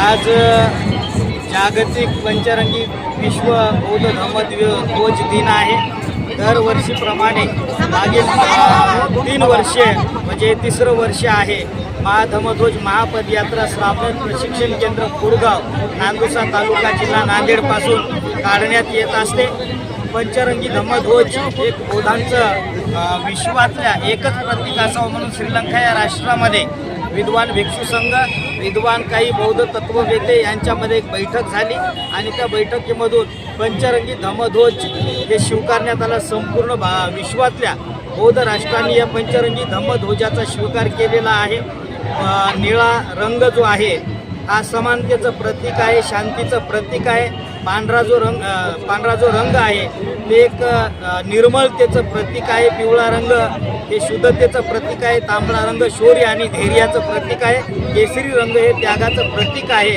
आज जागतिक पंचरंगी विश्व बौद्ध धम्मध्वज दिन आहे। दरवर्षीप्रमाणे मागील 3 वर्षे म्हणजे तिसरं वर्ष आहे महाधम्मध्वज महापदयात्रा श्रावण प्रशिक्षण केंद्र कुरगाव नांदुसा तालुका जिल्हा नांदेडपासून काढण्यात येत असते। पंचरंगी धम्मध्वज एक बौद्धांचं विश्वातल्या एकच प्रतीक असावं म्हणून श्रीलंका या राष्ट्रामध्ये विद्वान भिक्षू संघ, विद्वान काही बौद्ध तत्ववेते यांच्यामध्ये एक बैठक झाली आणि त्या बैठकीमधून पंचरंगी धम्मध्वज हे स्वीकारण्यात आला। संपूर्ण विश्वातल्या बौद्ध राष्ट्रांनी या पंचरंगी धम्मध्वजाचा स्वीकार केलेला आहे। निळा रंग जो आहे हा समानतेचं प्रतीक आहे, शांतीचं प्रतीक आहे। पांढरा जो रंग आहे ते एक निर्मलतेचं प्रतीक आहे। पिवळा रंग हे शुद्धतेचं प्रतीक आहे। तांबडा रंग शौर्य आणि धैर्याचं प्रतीक आहे। केसरी रंग हे त्यागाचं प्रतीक आहे।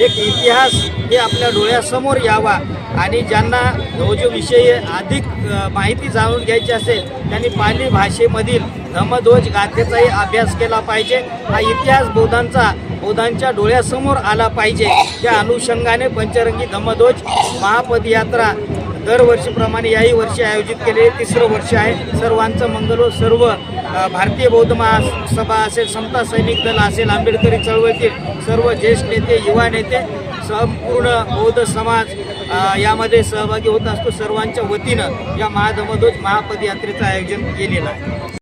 एक इतिहास हे आपल्या डोळ्यासमोर यावा आणि ज्यांना ध्वजाविषयी अधिक माहिती जाणून घ्यायची असेल त्यांनी पाली भाषेमधील धम्मध्वज गाथेचाही अभ्यास केला पाहिजे। हा इतिहास बौद्धांच्या डोळ्यासमोर आला पाहिजे। त्या अनुषंगाने पंचरंगी धम्मध्वज महापदयात्रा दरवर्षीप्रमाणे याही वर्षी आयोजित केलेले 3रं वर्ष आहे। सर्वांचं मंगल हो। सर्व भारतीय बौद्ध महासभा असेल, समता सैनिक दल असेल, आंबेडकरी चळवळीतील सर्व ज्येष्ठ नेते, युवा नेते, संपूर्ण बौद्ध समाज यामध्ये सहभागी होत असतो। सर्वांच्या वतीनं या महाधम्मध्वज महापदयात्रेचं आयोजन केलेलं आहे।